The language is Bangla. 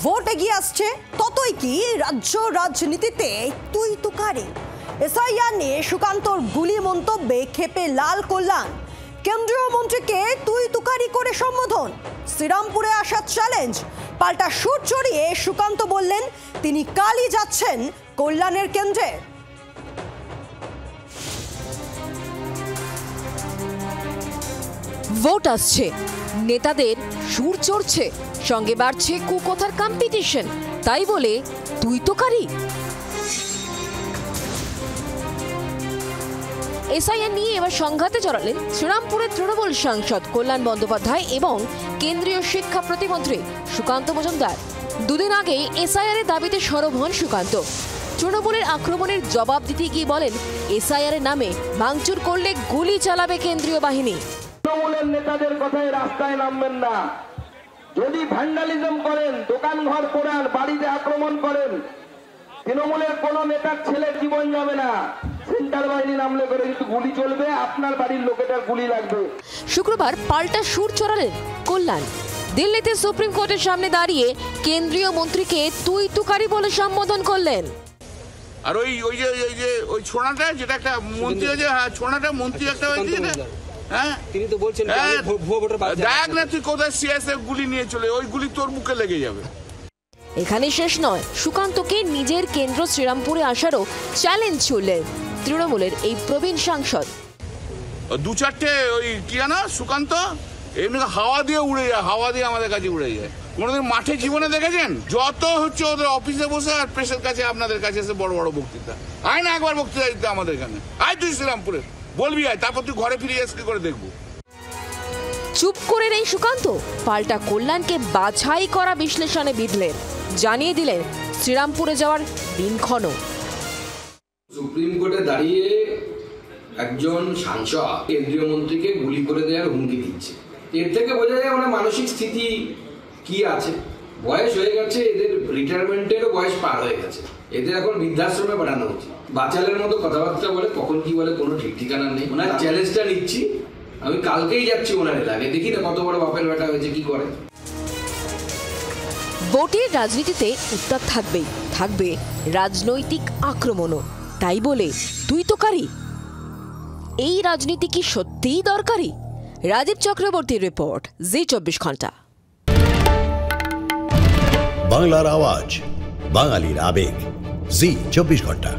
ভোট এগিয়ে আসছে ততই কি রাজ্য রাজনীতিতে তুই তুকারি। এসআইআর নিয়ে সুকান্তর গুলি মন্তব্যে ক্ষেপে লাল কল্যাণ। কেন্দ্রীয় মন্ত্রীকে তুই তুকারি করে সম্বোধন। শ্রীরামপুরে আসার চ্যালেঞ্জ। পাল্টা সুর চড়িয়ে সুকান্ত বললেন তিনি কালই যাচ্ছেন কল্যাণের কেন্দ্রে। ভোট আসছে, নেতাদের সুর চড়ছে, সঙ্গে বাড়ছে কুকথার কম্পিটিশন। তাই বলে তুই তোকারি। এসআইআর নিয়ে এবার সংঘাতে জড়ালেন শ্রীরামপুরের তৃণমূল সাংসদ কল্যাণ বন্দ্যোপাধ্যায় এবং কেন্দ্রীয় শিক্ষা প্রতিমন্ত্রী সুকান্ত মজুমদার। দুদিন আগে এসআইআর এর দাবিতে সরব হন সুকান্ত। তৃণমূলের আক্রমণের জবাব দিতে গিয়ে বলেন এসআইআর এর নামে ভাঙচুর করলে গুলি চালাবে কেন্দ্রীয় বাহিনী। তৃণমূলের নেতাদের কথায় রাস্তায় নামবেন না। যদি ভ্যান্ডালিজম করেন, দোকান ঘর পোড়ান, বাড়িতে আক্রমণ করেন, তৃণমূলের কোন নেতার ছেলের জীবন যাবে না। সেন্টার বাহিনী নামলে করে কিন্তু গুলি চলবে, আপনার বাড়ির লোকেটার গুলি লাগবে। শুক্রবার পাল্টা সুর চড়ালেন কল্যাণ। দিল্লিতে সুপ্রিম কোর্টের সামনে দাঁড়িয়ে কেন্দ্রীয় মন্ত্রীকে তুই তুকারি বলে সম্বোধন করলেন। আর ওই ছোড়াটা যেটা একটা মন্ত্রী আছে, হ্যাঁ ছোড়াটা মন্ত্রী একটা হয়েছে, হ্যাঁ তিনি তো বলছেন দেখ না তুই কোথায় সিএসএফ গুলি নিয়ে চলে, ওই গুলি তোর মুখে লেগে যাবে। এখানে শেষ নয়, সুকান্তকে নিজের কেন্দ্র শ্রীরামপুরে আসারও চ্যালেঞ্জ ছুড়লেন তৃণমূলের এই প্রবীণ সাংসদ। দু চারটে ওই কি জানো সুকান্ত এমনি হাওয়া দিয়ে উড়ে যায়, হাওয়া দিয়ে আমাদের কাছে উড়ে যায়। কোনোদিন মাঠে জীবনে দেখেছেন? যত হচ্ছে ওদের অফিসে বসে আর প্রেসের কাছে আপনাদের কাছে এসে বড় বড় বক্তৃতা। আয় না একবার বক্তৃতা দিতে আমাদের এখানে, আয় তুই শ্রীরামপুরে বলবি, আয় তারপর তুই ঘরে ফিরে এসে করে দেখবো। চুপ করে নেই সুকান্ত, পাল্টা কল্যাণকে বাছাই করা বিশ্লেষণে বিঁধলেন। জানিয়ে দিলেন শ্রীরামপুরে যাওয়ার দিনক্ষণ। সুপ্রিম কোর্টে দাঁড়িয়ে একজন সাংসদ কেন্দ্রীয় মন্ত্রীকে গুলি করে দেওয়ার হুমকি দিচ্ছে। এর থেকে বোঝা যায় মানে মানসিক স্থিতি কি আছে। বয়স হয়ে গেছে, এদের রিটায়ারমেন্টেরও বয়স পার হয়ে গেছে, এদের এখন বৃদ্ধাশ্রমে পাঠানো উচিত। বাচ্চাদের মতো কথাবার্তা বলে, কখন কি বলে কোনো ঠিক ঠিকানা নেই। ওনার চ্যালেঞ্জটা নিচ্ছি, আমি কালকেই যাচ্ছি ওনার এলাকায়, দেখি না কত বড় বাপের বেটা হয়েছে, কি করে। ভোটের রাজনীতিতে উত্তাপ থাকবেই, থাকবে রাজনৈতিক আক্রমণও। তাই বলে তুই তোকারি, এই রাজনীতি কি সত্যিই দরকারি? রাজীব চক্রবর্তীর রিপোর্ট, জি 24 ঘন্টা। বাংলার আওয়াজ, বাঙালির আবেগ, জি 24 ঘন্টা।